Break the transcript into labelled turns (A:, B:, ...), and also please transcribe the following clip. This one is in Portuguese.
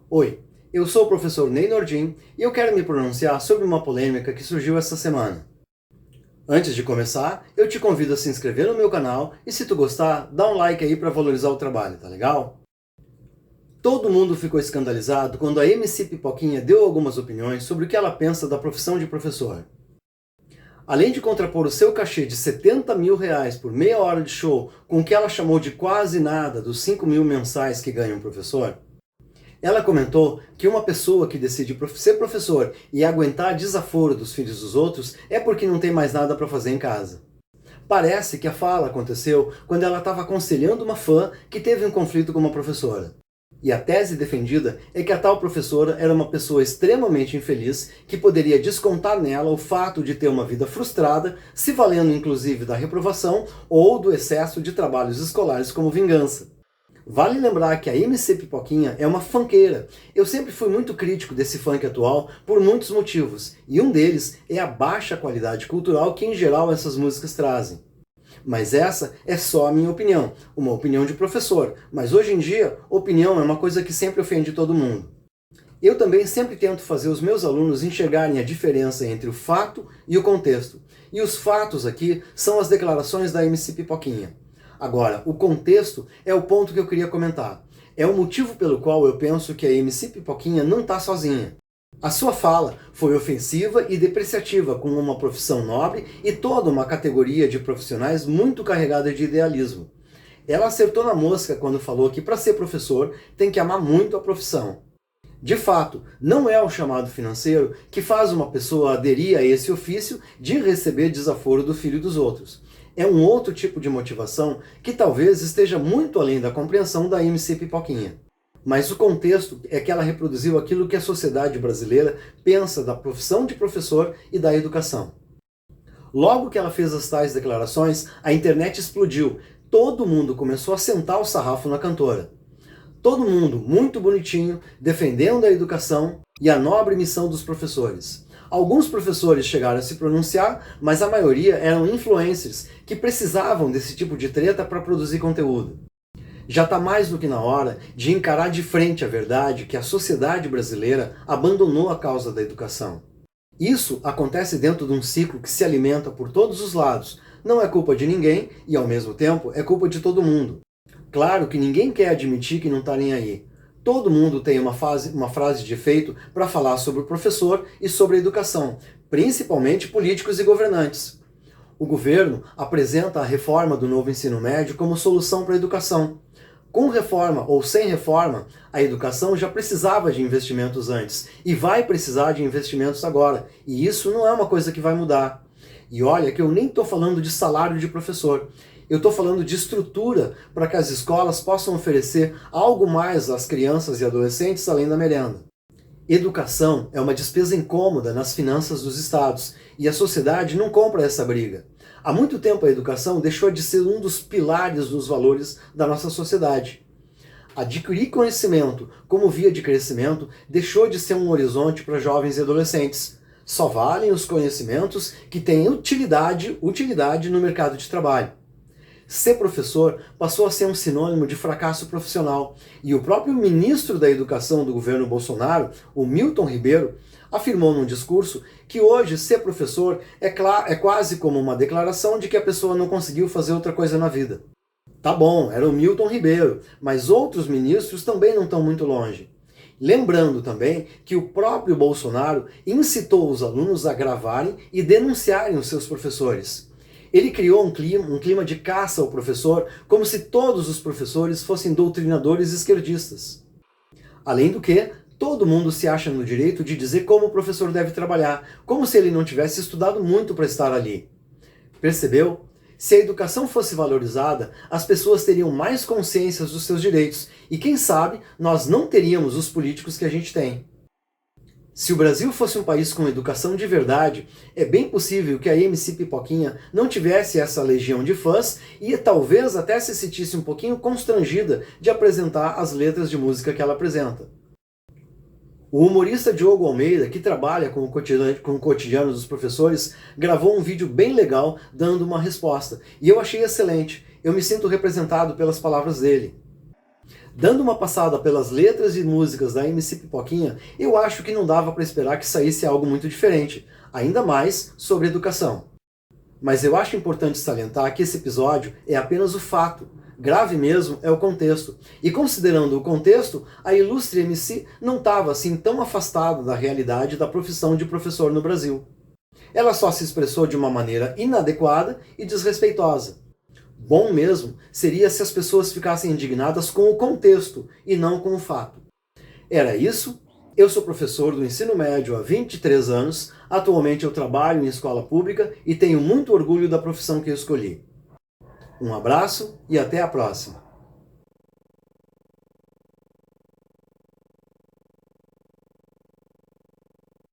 A: Oi, eu sou o professor Ney Nordin e eu quero me pronunciar sobre uma polêmica que surgiu essa semana. Antes de começar, eu te convido a se inscrever no meu canal e se tu gostar, dá um like aí para valorizar o trabalho, tá legal? Todo mundo ficou escandalizado quando a MC Pipoquinha deu algumas opiniões sobre o que ela pensa da profissão de professor. Além de contrapor o seu cachê de R$ 70 mil por meia hora de show com o que ela chamou de quase nada dos 5 mil mensais que ganha um professor, ela comentou que uma pessoa que decide ser professor e aguentar desaforo dos filhos dos outros é porque não tem mais nada para fazer em casa. Parece que a fala aconteceu quando ela estava aconselhando uma fã que teve um conflito com uma professora. E a tese defendida é que a tal professora era uma pessoa extremamente infeliz que poderia descontar nela o fato de ter uma vida frustrada, se valendo inclusive da reprovação ou do excesso de trabalhos escolares como vingança. Vale lembrar que a MC Pipoquinha é uma funkeira. Eu sempre fui muito crítico desse funk atual por muitos motivos, e um deles é a baixa qualidade cultural que em geral essas músicas trazem. Mas essa é só a minha opinião, uma opinião de professor, mas hoje em dia, opinião é uma coisa que sempre ofende todo mundo. Eu também sempre tento fazer os meus alunos enxergarem a diferença entre o fato e o contexto. E os fatos aqui são as declarações da MC Pipoquinha. Agora, o contexto é o ponto que eu queria comentar. É o motivo pelo qual eu penso que a MC Pipoquinha não está sozinha. A sua fala foi ofensiva e depreciativa com uma profissão nobre e toda uma categoria de profissionais muito carregada de idealismo. Ela acertou na mosca quando falou que para ser professor tem que amar muito a profissão. De fato, não é o chamado financeiro que faz uma pessoa aderir a esse ofício de receber desaforo do filho dos outros. É um outro tipo de motivação que talvez esteja muito além da compreensão da MC Pipoquinha. Mas o contexto é que ela reproduziu aquilo que a sociedade brasileira pensa da profissão de professor e da educação. Logo que ela fez as tais declarações, a internet explodiu. Todo mundo começou a sentar o sarrafo na cantora. Todo mundo muito bonitinho, defendendo a educação e a nobre missão dos professores. Alguns professores chegaram a se pronunciar, mas a maioria eram influencers que precisavam desse tipo de treta para produzir conteúdo. Já está mais do que na hora de encarar de frente a verdade que a sociedade brasileira abandonou a causa da educação. Isso acontece dentro de um ciclo que se alimenta por todos os lados. Não é culpa de ninguém e, ao mesmo tempo, é culpa de todo mundo. Claro que ninguém quer admitir que não está nem aí. Todo mundo tem uma frase de efeito para falar sobre o professor e sobre a educação, principalmente políticos e governantes. O governo apresenta a reforma do novo ensino médio como solução para a educação. Com reforma ou sem reforma, a educação já precisava de investimentos antes e vai precisar de investimentos agora. E isso não é uma coisa que vai mudar. E olha que eu nem estou falando de salário de professor. Eu estou falando de estrutura para que as escolas possam oferecer algo mais às crianças e adolescentes além da merenda. Educação é uma despesa incômoda nas finanças dos estados e a sociedade não compra essa briga. Há muito tempo a educação deixou de ser um dos pilares dos valores da nossa sociedade. Adquirir conhecimento como via de crescimento deixou de ser um horizonte para jovens e adolescentes. Só valem os conhecimentos que têm utilidade no mercado de trabalho. Ser professor passou a ser um sinônimo de fracasso profissional, e o próprio ministro da Educação do governo Bolsonaro, o Milton Ribeiro, afirmou num discurso que hoje ser professor é quase como uma declaração de que a pessoa não conseguiu fazer outra coisa na vida. Tá bom, era o Milton Ribeiro, mas outros ministros também não estão muito longe. Lembrando também que o próprio Bolsonaro incitou os alunos a gravarem e denunciarem os seus professores. Ele criou um clima de caça ao professor, como se todos os professores fossem doutrinadores esquerdistas. Além do que, todo mundo se acha no direito de dizer como o professor deve trabalhar, como se ele não tivesse estudado muito para estar ali. Percebeu? Se a educação fosse valorizada, as pessoas teriam mais consciência dos seus direitos, e quem sabe nós não teríamos os políticos que a gente tem. Se o Brasil fosse um país com educação de verdade, é bem possível que a MC Pipoquinha não tivesse essa legião de fãs e talvez até se sentisse um pouquinho constrangida de apresentar as letras de música que ela apresenta. O humorista Diogo Almeida, que trabalha com o cotidiano dos professores, gravou um vídeo bem legal dando uma resposta, e eu achei excelente. Eu me sinto representado pelas palavras dele. Dando uma passada pelas letras e músicas da MC Pipoquinha, eu acho que não dava para esperar que saísse algo muito diferente, ainda mais sobre educação. Mas eu acho importante salientar que esse episódio é apenas o fato. Grave mesmo é o contexto. E considerando o contexto, a ilustre MC não estava assim tão afastada da realidade da profissão de professor no Brasil. Ela só se expressou de uma maneira inadequada e desrespeitosa. Bom mesmo seria se as pessoas ficassem indignadas com o contexto e não com o fato. Era isso. Eu sou professor do ensino médio há 23 anos, atualmente eu trabalho em escola pública e tenho muito orgulho da profissão que eu escolhi. Um abraço e até a próxima!